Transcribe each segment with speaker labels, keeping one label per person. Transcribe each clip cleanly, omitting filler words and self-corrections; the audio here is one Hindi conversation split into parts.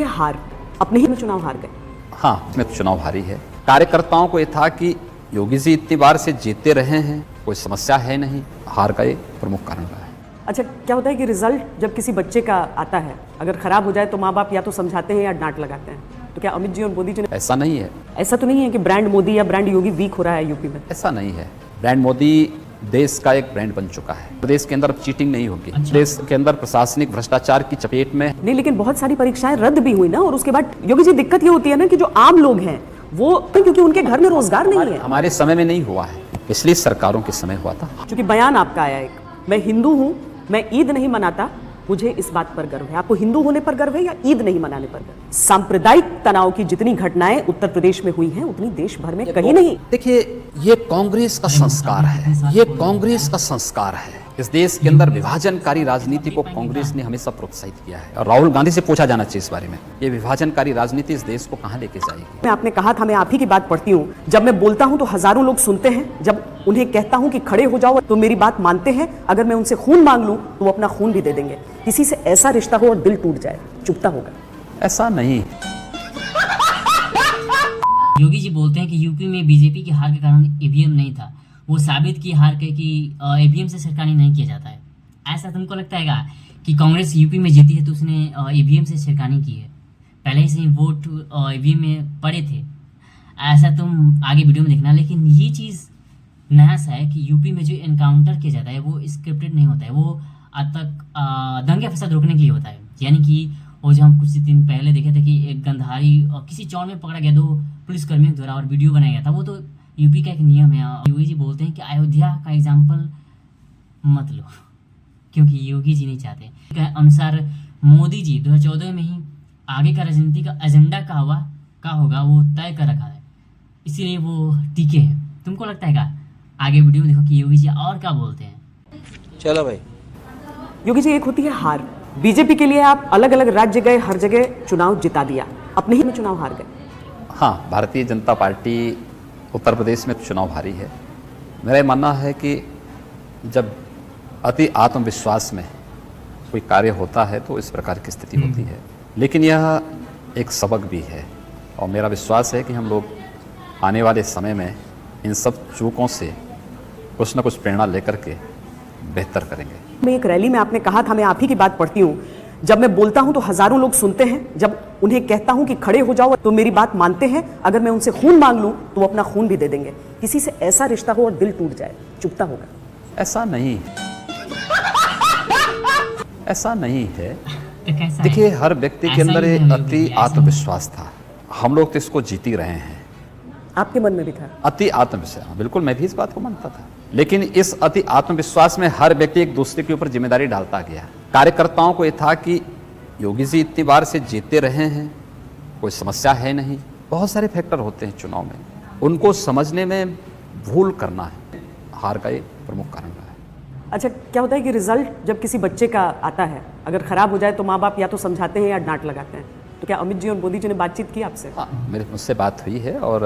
Speaker 1: है हार, अपने ही में चुनाव हार गए।
Speaker 2: हाँ, इसमें तो चुनाव हारी है। कार्यकर्ताओं को ये था कि योगी जी इतनी बार से जीतते रहे हैं, कोई समस्या है नहीं, हार का ये प्रमुख कारण रहा है।
Speaker 1: अच्छा, क्या होता है कि रिजल्ट जब किसी बच्चे का आता है, अगर खराब हो जाए तो माँ बाप या तो समझाते हैं या डांट लगाते हैं, तो क्या अमित जी और मोदी जी ने
Speaker 2: ऐसा नहीं है।
Speaker 1: ऐसा तो नहीं है कि ब्रांड मोदी या ब्रांड योगी वीक हो रहा है यूपी में?
Speaker 2: ऐसा नहीं है। ब्रांड मोदी देश का एक ब्रांड बन चुका है। प्रदेश के अंदर चीटिंग नहीं होगी। देश के अंदर प्रशासनिक भ्रष्टाचार की चपेट में
Speaker 1: नहीं, लेकिन बहुत सारी परीक्षाएं रद्द भी हुई ना, और उसके बाद योगी जी दिक्कत ये होती है ना कि जो आम लोग हैं वो, क्योंकि उनके घर में रोजगार नहीं है।
Speaker 2: हमारे समय में नहीं हुआ है, पिछली सरकारों के समय हुआ था।
Speaker 1: क्योंकि बयान आपका आया एक, मैं हिंदू हूं, मैं ईद नहीं मनाता, मुझे इस बात पर गर्व है। आपको हिंदू होने पर गर्व है या ईद नहीं मनाने पर गर्व? सांप्रदायिक तनाव की जितनी घटनाएं उत्तर प्रदेश में हुई हैं उतनी देश भर में कहीं नहीं।
Speaker 2: देखिए, ये कांग्रेस का संस्कार है, ये कांग्रेस का संस्कार है। इस देश के अंदर विभाजनकारी राजनीति को कांग्रेस ने हमेशा प्रोत्साहित किया है, और राहुल गांधी से पूछा जाना चाहिए इस बारे में, ये विभाजनकारी राजनीति इस देश को कहां लेके जाएगी।
Speaker 1: आपने कहा था मैं आप ही की बात पढ़ती हूँ, जब मैं बोलता हूँ तो हजारों लोग सुनते हैं, जब उन्हें कहता हूँ कि खड़े हो जाओ तो मेरी बात मानते हैं, अगर मैं उनसे खून मांग लूं तो वो अपना खून भी दे देंगे। किसी से ऐसा रिश्ता हो और दिल टूट जाए, चुपता होगा?
Speaker 2: ऐसा नहीं।
Speaker 3: योगी जी बोलते हैं कि यूपी में बीजेपी की हार के कारण ईवीएम नहीं था, वो साबित की हार के कि ईवीएम से छेड़खानी नहीं किया जाता है। ऐसा तुमको लगता है क्या कि कांग्रेस यूपी में जीती है तो उसने ईवीएम से छेड़खानी की है? पहले से ही वोट ईवीएम में पड़े थे, ऐसा तुम आगे वीडियो में देखना। लेकिन ये चीज़ नया सा है कि यूपी में जो एनकाउंटर किया जाता है वो स्क्रिप्टेड नहीं होता है, वो आज तक दंगे फसाद रोकने के लिए होता है। यानी कि वो जो हम कुछ दिन पहले देखे थे कि एक गंधारी किसी चौड़ में पकड़ा गया 2 पुलिसकर्मियों द्वारा और वीडियो बनाया गया था, वो तो यूपी का एक नियम है। योगी जी बोलते हैं कि अयोध्या का एग्जाम्पल मत लो, क्योंकि योगी जी नहीं चाहते के अनुसार मोदी जी 2014 में ही आगे का राजनीति का एजेंडा का होगा वो तय कर रखा है, इसीलिए वो टीके हैं। तुमको लगता है क्या? आगे वीडियो में देखो कि योगी जी और क्या बोलते हैं।
Speaker 4: चलो भाई।
Speaker 1: योगी जी, एक होती है हार, बीजेपी के लिए आप अलग अलग राज्य गए, हर जगह चुनाव जिता दिया, अपने ही में चुनाव हार गए।
Speaker 2: हाँ, भारतीय जनता पार्टी उत्तर प्रदेश में चुनाव हारी है। मेरा ये मानना है कि जब अति आत्मविश्वास में कोई कार्य होता है तो इस प्रकार की स्थिति होती है, लेकिन यह एक सबक भी है, और मेरा विश्वास है कि हम लोग आने वाले समय में इन सब चूकों से कुछ न कुछ प्रेरणा लेकर के बेहतर करेंगे।
Speaker 1: मैं एक रैली में आपने कहा था मैं आप ही की बात पढ़ती हूँ, जब मैं बोलता हूँ तो हजारों लोग सुनते हैं, जब उन्हें कहता हूँ कि खड़े हो जाओ तो मेरी बात मानते हैं, अगर मैं उनसे खून मांग लूं तो वो अपना खून भी दे देंगे। किसी से ऐसा रिश्ता हो और दिल टूट जाए, चुपता होगा?
Speaker 2: ऐसा नहीं, ऐसा नहीं है।
Speaker 3: तो कैसा
Speaker 2: देखिए,
Speaker 3: है?
Speaker 2: हर व्यक्ति के
Speaker 3: ऐसा
Speaker 2: अंदर
Speaker 3: ही
Speaker 2: एक
Speaker 3: है,
Speaker 2: अति
Speaker 3: ऐसा
Speaker 2: आत्मविश्वास था। हम लोग तो इसको जीत ही रहे हैं।
Speaker 1: आपके मन में भी था
Speaker 2: अति आत्मविश्वास? बिल्कुल, मैं भी इस बात को मानता था, लेकिन इस अति आत्मविश्वास में हर व्यक्ति एक दूसरे के ऊपर जिम्मेदारी डालता गया। कार्यकर्ताओं को यह था कि योगी जी इतनी बार से जीतते रहे हैं, कोई समस्या है नहीं। बहुत सारे फैक्टर होते हैं चुनाव में, उनको समझने में भूल करना है, हार का ये प्रमुख कारण रहा है।
Speaker 1: अच्छा, क्या होता है कि रिजल्ट जब किसी बच्चे का आता है, अगर खराब हो जाए तो माँ बाप या तो समझाते हैं या डांट लगाते हैं, तो क्या अमित जी और मोदी जी ने बातचीत की आपसे?
Speaker 2: हाँ, मुझसे बात हुई है, और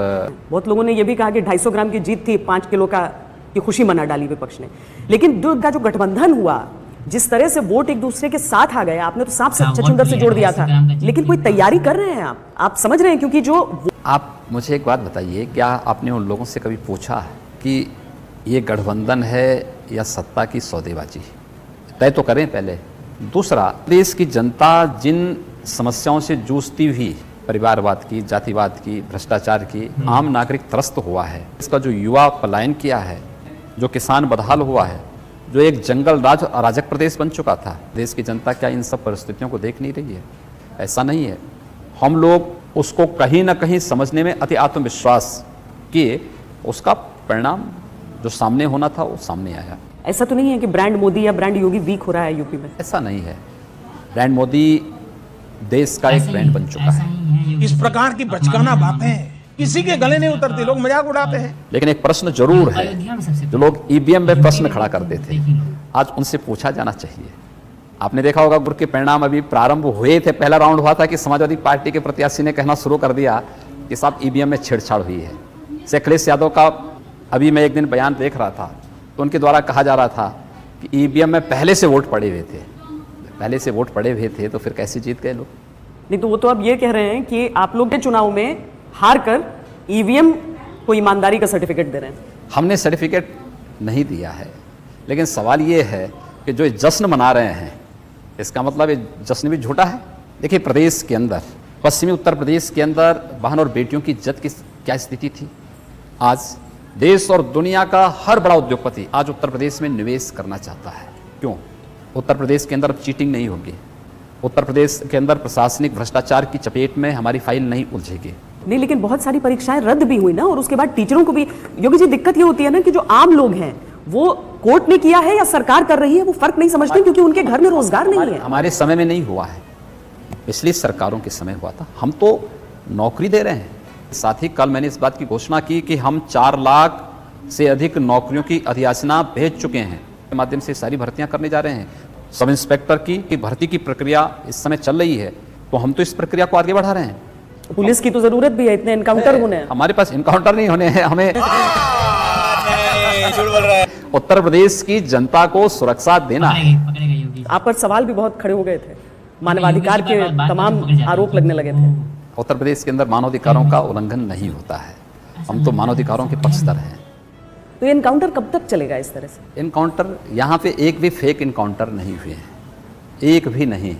Speaker 1: बहुत लोगों ने यह भी कहा कि 250 ग्राम की जीत थी, 5 किलो की खुशी मना डाली विपक्ष ने। लेकिन का जो गठबंधन हुआ, जिस तरह से वोट एक दूसरे के साथ आ गए, आपने तो सांप से छछूंदर से जोड़ दिया था, लेकिन कोई तैयारी कर रहे हैं आप समझ रहे हैं? क्योंकि जो
Speaker 2: आप मुझे एक बात बताइए, क्या आपने उन लोगों से कभी पूछा कि ये गठबंधन है या सत्ता की सौदेबाजी? तय तो करें पहले। दूसरा, देश की जनता जिन समस्याओं से जूझती हुई, परिवारवाद की, जातिवाद की, भ्रष्टाचार की, आम नागरिक त्रस्त हुआ है, इसका जो युवा पलायन किया है, जो किसान बदहाल हुआ है, जो एक जंगल राज अराजक प्रदेश बन चुका था, देश की जनता क्या इन सब परिस्थितियों को देख नहीं रही है? ऐसा नहीं है। हम लोग उसको कहीं ना कहीं समझने में अति आत्मविश्वास किए, उसका परिणाम जो सामने होना था वो सामने आया।
Speaker 1: ऐसा तो नहीं है कि ब्रांड मोदी या ब्रांड योगी वीक हो रहा है यूपी में?
Speaker 2: ऐसा नहीं है। ब्रांड मोदी देश का एक ब्रांड बन चुका है।
Speaker 4: इस प्रकार की बचकाना बातें किसी के गले नहीं उतरती, लोग मजाक उड़ाते हैं।
Speaker 2: लेकिन एक प्रश्न जरूर है, जो लोग ईवीएम में प्रश्न खड़ा करते थे, आज उनसे पूछा जाना चाहिए। आपने देखा होगा गुर के परिणाम अभी प्रारंभ हुए थे, पहला राउंड हुआ था कि समाजवादी पार्टी के प्रत्याशी ने कहना शुरू कर दिया कि साहब ईवीएम में छेड़छाड़ हुई है। से अखिलेश यादव का अभी मैं एक दिन बयान देख रहा था, तो उनके द्वारा कहा जा रहा था कि ईवीएम में पहले से वोट पड़े हुए थे, पहले से वोट पड़े हुए थे, तो फिर कैसे जीत गए लोग?
Speaker 1: नहीं तो वो तो अब ये कह रहे हैं कि आप लोग के चुनाव में हार कर ईवीएम को ईमानदारी का सर्टिफिकेट दे रहे हैं।
Speaker 2: हमने सर्टिफिकेट नहीं दिया है, लेकिन सवाल ये है कि जो जश्न मना रहे हैं इसका मतलब ये जश्न भी झूठा है। देखिए, प्रदेश के अंदर, पश्चिमी उत्तर प्रदेश के अंदर बहन और बेटियों की इज्जत की क्या स्थिति थी। आज देश और दुनिया का हर बड़ा उद्योगपति आज उत्तर प्रदेश में निवेश करना चाहता है। क्यों? उत्तर प्रदेश के अंदर चीटिंग नहीं होगी, उत्तर प्रदेश के अंदर प्रशासनिक भ्रष्टाचार की चपेट में हमारी फाइल नहीं उलझेगी।
Speaker 1: नहीं, लेकिन बहुत सारी परीक्षाएं रद्द भी हुई ना, और उसके बाद टीचरों को भी। योगी जी, दिक्कत ये होती है ना कि जो आम लोग हैं वो कोर्ट ने किया है या सरकार कर रही है, वो फर्क नहीं समझते क्योंकि उनके घर में रोजगार नहीं है।
Speaker 2: हमारे समय में नहीं हुआ है, पिछली सरकारों के समय हुआ था। हम तो नौकरी दे रहे हैं। साथ ही कल मैंने इस बात की घोषणा की कि हम 4 लाख से अधिक नौकरियों की अधियाचना भेज चुके हैं, के माध्यम से सारी भर्तियां करने जा रहे हैं। सब इंस्पेक्टर की भर्ती की प्रक्रिया इस समय चल रही है, तो हम तो इस प्रक्रिया को आगे बढ़ा रहे हैं।
Speaker 1: पुलिस की तो जरूरत भी है, इतने एनकाउंटर होने हैं।
Speaker 2: हमारे पास इनकाउंटर नहीं होने हैं, हमें उत्तर प्रदेश की जनता को सुरक्षा देना है।
Speaker 3: पकड़ेगा योगी जी।
Speaker 1: आप पर सवाल भी बहुत खड़े हो गए थे, मानवाधिकार के तमाम आरोप लगने लगे थे।
Speaker 2: उत्तर प्रदेश के अंदर मानवाधिकारों का उल्लंघन नहीं होता है, हम तो मानवाधिकारों के पक्षधर हैं।
Speaker 1: तो ये एनकाउंटर कब तक चलेगा इस तरह से?
Speaker 2: इनकाउंटर यहाँ पे एक भी फेक इनकाउंटर नहीं हुए हैं, एक भी नहीं।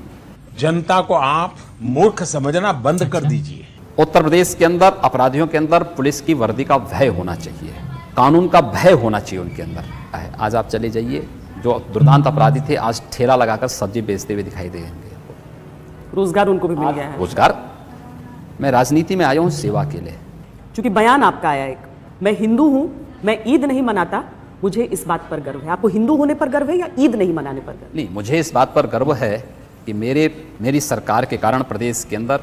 Speaker 4: जनता को आप मूर्ख समझना बंद कर दीजिए।
Speaker 2: उत्तर प्रदेश के अंदर अपराधियों के अंदर पुलिस की वर्दी का भय होना चाहिए, कानून का भय होना चाहिए उनके अंदर। आज आप चले जाइए, जो दुर्दांत अपराधी थे आज ठेला लगाकर सब्जी बेचते हुए दिखाई देंगे।
Speaker 1: रोजगार उनको भी मिल गया है।
Speaker 2: रोजगार, मैं राजनीति में आया हूँ सेवा के लिए।
Speaker 1: क्योंकि बयान आपका आया एक, मैं हिंदू हूं, मैं ईद नहीं मनाता, मुझे इस बात पर गर्व है। आपको हिंदू होने पर गर्व है या ईद नहीं मनाने पर गर्व?
Speaker 2: नहीं, मुझे इस बात पर गर्व है कि मेरी सरकार के कारण प्रदेश के अंदर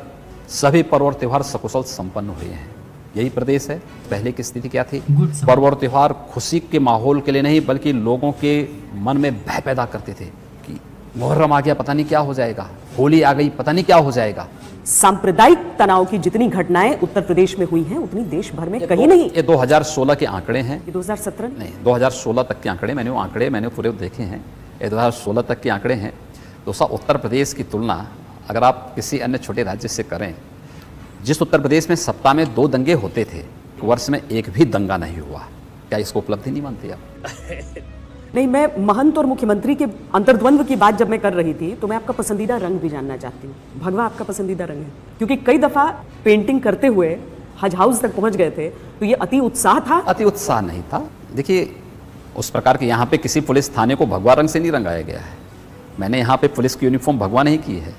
Speaker 2: सभी पर्व और त्यौहार सकुशल संपन्न हुए हैं। यही प्रदेश है। पहले की स्थिति क्या थी? पर्व और त्यौहार खुशी के माहौल के लिए नहीं, बल्कि लोगों के मन में भय पैदा करते थे कि मुहर्रम आ गया, पता नहीं क्या हो जाएगा, होली आ गई, पता नहीं क्या हो जाएगा।
Speaker 1: सांप्रदायिक तनाव की जितनी घटनाएं उत्तर प्रदेश में हुई हैं उतनी देश भर में कहीं नहीं।
Speaker 2: ये 2016 के आंकड़े हैं,
Speaker 1: ये 2017
Speaker 2: नहीं 2016 तक के आंकड़े, मैंने पूरे देखे हैं। ये 2016 तक के आंकड़े हैं। दोस्तों, उत्तर प्रदेश की तुलना अगर आप किसी अन्य छोटे राज्य से करें, जिस उत्तर प्रदेश में सप्ताह में 2 दंगे होते थे, वर्ष में एक भी दंगा नहीं हुआ। क्या इसको उपलब्धि नहीं मानते आप?
Speaker 1: नहीं, मैं महंत और मुख्यमंत्री के अंतर्द्वंद्व की बात जब मैं कर रही थी तो मैं आपका पसंदीदा रंग भी जानना चाहती हूँ। भगवा आपका पसंदीदा रंग है, क्योंकि कई दफा पेंटिंग करते हुए हज हाउस तक पहुंच गए थे, तो ये अति उत्साह था?
Speaker 2: अति उत्साह नहीं था। देखिए, उस प्रकार के यहाँ पे किसी पुलिस थाने को भगवा रंग से नहीं रंगाया गया है। मैंने यहाँ पे पुलिस की यूनिफॉर्म भगवा नहीं की है।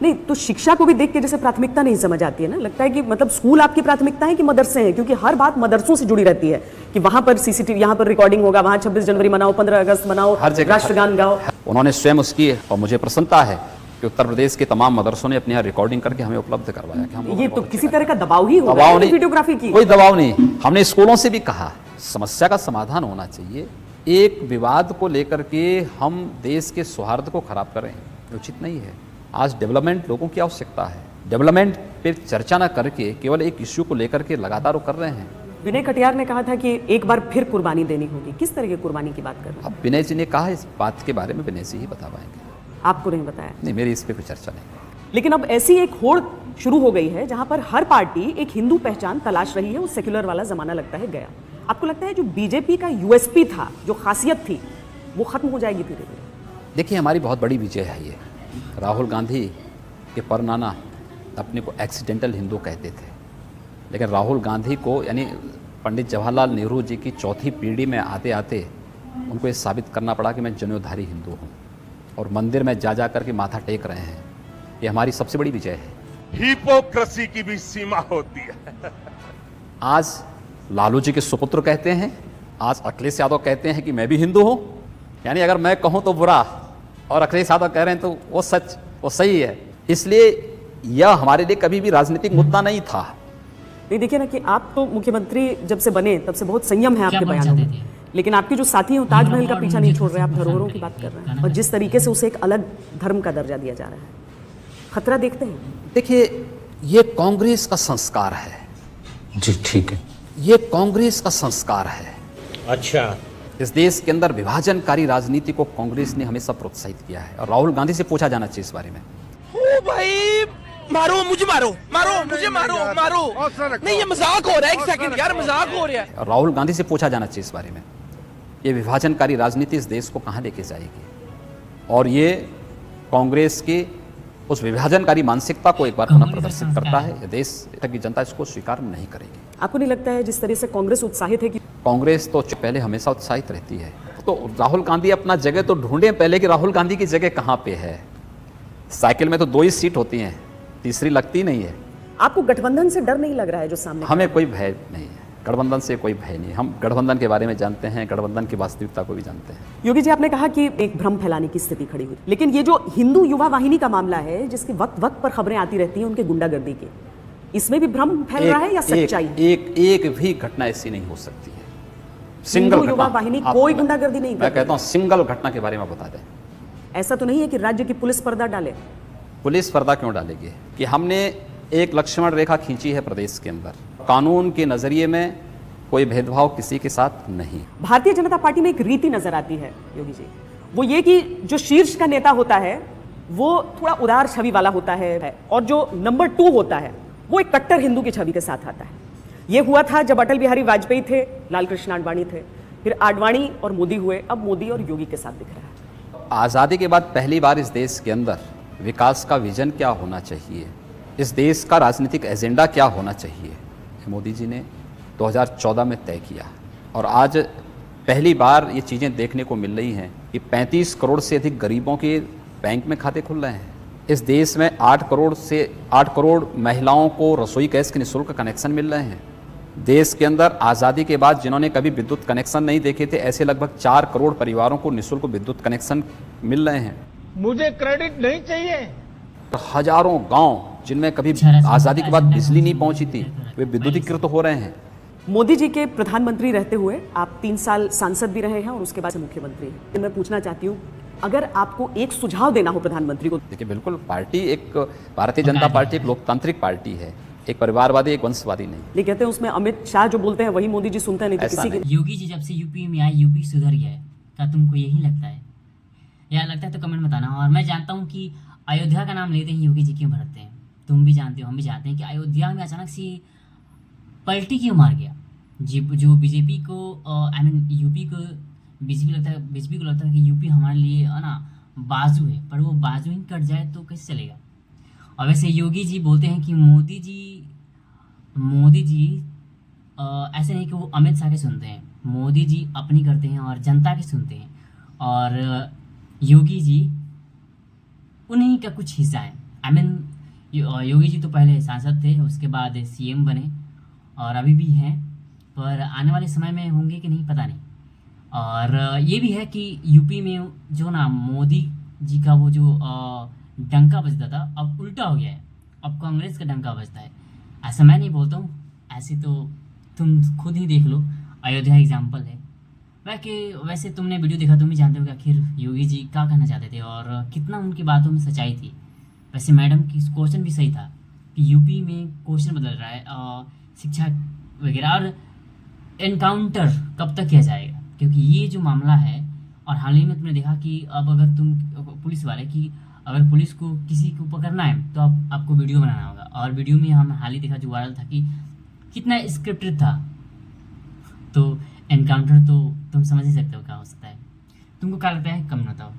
Speaker 1: नहीं, तो शिक्षा को भी देख के जैसे प्राथमिकता नहीं समझ आती है ना, लगता है कि मतलब स्कूल आपकी प्राथमिकता है कि मदरसे हैं, क्योंकि हर बात मदरसों से जुड़ी रहती है कि वहां पर सीसीटीवी, यहाँ पर रिकॉर्डिंग होगा, वहां 26 जनवरी मनाओ, 15 अगस्त मनाओ,
Speaker 2: हर जगह
Speaker 1: राष्ट्रगान गाओ।
Speaker 2: उन्होंने स्वयं उसकी, और मुझे प्रसन्नता है कि उत्तर प्रदेश के तमाम मदरसों ने अपने यहाँ रिकॉर्डिंग करके हमें उपलब्ध करवाया कि हम
Speaker 1: ये तो किसी तरह का दबाव ही होगा,
Speaker 2: दबाव नहीं,
Speaker 1: वीडियोग्राफी की
Speaker 2: कोई दबाव नहीं। हमने स्कूलों से भी कहा समस्या का समाधान होना चाहिए। एक विवाद को लेकर के हम देश के सौहार्द को खराब करें, उचित नहीं है। आज डेवलपमेंट लोगों की आवश्यकता है, डेवलपमेंट पे चर्चा न करके केवल एक इश्यू को लेकर के लगातार वो कर रहे हैं।
Speaker 1: विनय कटियार ने कहा था कि एक बार फिर कुर्बानी देनी होगी। किस तरह की कुर्बानी की बात कर रहे हैं?
Speaker 2: अब विनय जी ने कहा, इस बात के बारे में विनय जी ही बता पाएंगे।
Speaker 1: आपको नहीं बताया?
Speaker 2: नहीं, मेरी इस पर कोई चर्चा नहीं।
Speaker 1: लेकिन अब ऐसी एक होड़ शुरू हो गई है जहां पर हर पार्टी एक हिंदू पहचान तलाश रही है। वो सेक्युलर वाला जमाना लगता है गया। आपको लगता है जो बीजेपी का यूएसपी था, जो खासियत थी, वो खत्म हो जाएगी धीरे धीरे?
Speaker 2: देखिए, हमारी बहुत बड़ी विजय है ये। राहुल गांधी के परनाना अपने को एक्सीडेंटल हिंदू कहते थे, लेकिन राहुल गांधी को, यानी पंडित जवाहरलाल नेहरू जी की चौथी पीढ़ी में आते आते उनको ये साबित करना पड़ा कि मैं जनेऊधारी हिंदू हूँ, और मंदिर में जा जा करके माथा टेक रहे हैं। ये हमारी सबसे बड़ी विजय है।
Speaker 4: हिपोक्रेसी की भी सीमा होती है।
Speaker 2: आज लालू जी के सुपुत्र कहते हैं, आज अखिलेश यादव कहते हैं कि मैं भी हिंदू हूँ। यानी अगर मैं कहूँ तो बुरा और अखिलेश यादव कह रहे हैं तो वो सच, वो सही है। इसलिए यह हमारे लिए कभी भी राजनीतिक मुद्दा नहीं था।
Speaker 1: नहीं, देखिए ना कि आप तो मुख्यमंत्री जब से बने तब से बहुत संयम है आपके बयानों में, लेकिन आपके जो साथी हैं ताजमहल का पीछा नहीं छोड़ रहे, आप धरोहरों की बात कर रहे हैं, और जिस तरीके से उसे एक अलग धर्म का दर्जा दिया जा रहा है, खतरा देखते हैं?
Speaker 2: देखिए, ये कांग्रेस का संस्कार है
Speaker 4: जी, ठीक है।
Speaker 2: ये कांग्रेस का संस्कार है।
Speaker 4: अच्छा,
Speaker 2: इस देश के अंदर विभाजनकारी राजनीति को कांग्रेस ने हमेशा प्रोत्साहित किया है, और राहुल गांधी से पूछा जाना चाहिए इस बारे में।
Speaker 4: भाई
Speaker 5: मारो मुझे, मारो मारो मुझे, मारो मारो। नहीं, ये मजाक हो रहा है, एक सेकंड यार, मजाक हो रहा है।
Speaker 2: राहुल गांधी से पूछा जाना चाहिए इस बारे में, ये विभाजनकारी राजनीति इस देश को कहाँ लेके जाएगी, और ये कांग्रेस की उस विभाजनकारी मानसिकता को एक बार पुनः प्रदर्शित करता है। ये देश की जनता इसको स्वीकार नहीं करेगी।
Speaker 1: आपको नहीं लगता है जिस तरह से कांग्रेस उत्साहित है कि
Speaker 2: कांग्रेस तो पहले हमेशा उत्साहित रहती है, तो राहुल गांधी अपना जगह तो ढूंढे पहले कि राहुल गांधी की जगह कहाँ पे है। साइकिल में तो 2 ही सीट होती हैं, तीसरी लगती नहीं है।
Speaker 1: आपको गठबंधन से डर नहीं लग रहा है जो सामने?
Speaker 2: हमें कोई भय नहीं है, गठबंधन से कोई भय नहीं। हम गठबंधन के बारे में जानते हैं, गठबंधन की वास्तविकता को भी जानते हैं।
Speaker 1: योगी जी, आपने कहा कि एक भ्रम फैलाने की स्थिति खड़ी हुई, लेकिन ये जो हिंदू युवा वाहिनी का मामला है जिसके वक्त वक्त पर खबरें आती रहती हैं उनके गुंडागर्दी की, इसमें भी भ्रम फैल रहा है या सच्चाई है?
Speaker 2: एक भी घटना ऐसी नहीं हो सकती है। सिंगल
Speaker 1: हिंदू युवा वाहिनी कोई गुंडागर्दी नहीं
Speaker 2: मैं
Speaker 1: करती।
Speaker 2: कहता हूँ सिंगल घटना के बारे में बता दें।
Speaker 1: ऐसा तो नहीं है कि राज्य की पुलिस पर्दा डाले?
Speaker 2: पुलिस पर्दा क्यों डालेगी कि हमने एक लक्ष्मण रेखा खींची है प्रदेश के अंदर। कानून के नजरिए में कोई भेदभाव किसी के साथ नहीं।
Speaker 1: भारतीय जनता पार्टी में एक रीति नजर आती है योगी जी, वो ये कि जो शीर्ष का नेता होता है वो थोड़ा उदार छवि वाला होता है, और जो नंबर 2 होता है वो एक कट्टर हिंदू की छवि के साथ आता है। ये हुआ था जब अटल बिहारी वाजपेयी थे, लाल कृष्ण आडवाणी थे, फिर आडवाणी और मोदी हुए, अब मोदी और योगी के साथ दिख रहा है।
Speaker 2: आज़ादी के बाद पहली बार इस देश के अंदर विकास का विजन क्या होना चाहिए, इस देश का राजनीतिक एजेंडा क्या होना चाहिए, मोदी जी ने 2014 में तय किया। और आज पहली बार ये चीज़ें देखने को मिल रही हैं कि 35 करोड़ से अधिक गरीबों के बैंक में खाते खुल रहे हैं। इस देश में 8 करोड़ महिलाओं को रसोई गैस के निःशुल्क कनेक्शन मिल रहे हैं। देश के अंदर आज़ादी के बाद जिन्होंने कभी विद्युत कनेक्शन नहीं देखे थे, ऐसे लगभग 4 करोड़ परिवारों को निःशुल्क विद्युत कनेक्शन मिल रहे हैं।
Speaker 4: मुझे क्रेडिट नहीं चाहिए।
Speaker 2: हजारों गांव जिनमें कभी आज़ादी के बाद बिजली नहीं पहुंची थी, वे विद्युतीकृत हो रहे हैं।
Speaker 1: मोदी जी के प्रधानमंत्री रहते हुए आप 3 साल सांसद भी रहे हैं और उसके बाद से मुख्यमंत्री हैं। मैं पूछना चाहती हूँ, अगर आपको एक सुझाव देना हो प्रधानमंत्री को?
Speaker 2: देखिए, बिल्कुल पार्टी एक भारतीय जनता पार्टी एक लोकतांत्रिक पार्टी है, एक परिवारवादी, एक वंशवादी नहीं।
Speaker 1: नहीं, कहते हैं उसमें अमित शाह जो बोलते हैं वही मोदी जी सुनते हैं, नहीं तो
Speaker 2: ऐसा
Speaker 1: किसी की।
Speaker 3: योगी जी जब से यूपी में आए, यूपी सुधर गया है, क्या तुमको यही लगता है? या लगता है तो कमेंट बताना। और मैं जानता हूँ कि अयोध्या का नाम लेते ही योगी जी क्यों भरते हैं, तुम भी जानते हो, हम भी जानते हैं कि अयोध्या में अचानक से पलटी क्यों मार गया। जो बीजेपी को यूपी को बीजेपी को लगता है कि यूपी हमारे लिए है ना बाजू है, पर वो बाजू ही कट जाए तो कैसे चलेगा। और वैसे योगी जी बोलते हैं कि मोदी जी ऐसे नहीं कि वो अमित शाह के सुनते हैं, मोदी जी अपनी करते हैं और जनता की सुनते हैं। और योगी जी उन्हीं का कुछ हिस्सा है। योगी जी तो पहले सांसद थे, उसके बाद सीएम बने और अभी भी हैं, पर आने वाले समय में होंगे कि नहीं पता नहीं। और ये भी है कि यूपी में जो ना मोदी जी का वो जो डंका बजता था अब उल्टा हो गया है, अब कांग्रेस का डंका बजता है। ऐसा मैं नहीं बोलता हूँ, ऐसे तो तुम खुद ही देख लो, अयोध्या एग्जाम्पल है। वैसे तुमने वीडियो देखा, तुम भी जानते हो कि आखिर योगी जी क्या कहना चाहते थे और कितना उनकी बातों में सच्चाई थी। वैसे मैडम की क्वेश्चन भी सही था कि यूपी में क्वेश्चन बदल रहा है, शिक्षा वगैरह, और एनकाउंटर कब तक किया जाएगा, क्योंकि ये जो मामला है। और हाल ही में तुमने देखा कि अब अगर तुम पुलिस वाले की अगर पुलिस को किसी को पकड़ना है तो अब आपको वीडियो बनाना होगा। और वीडियो में हम हाल ही देखा जो वायरल था कि कितना स्क्रिप्टेड था, तो एनकाउंटर तो तुम समझ ही सकते हो क्या हो सकता है। तुमको क्या लगता है, कमेंट बताओ।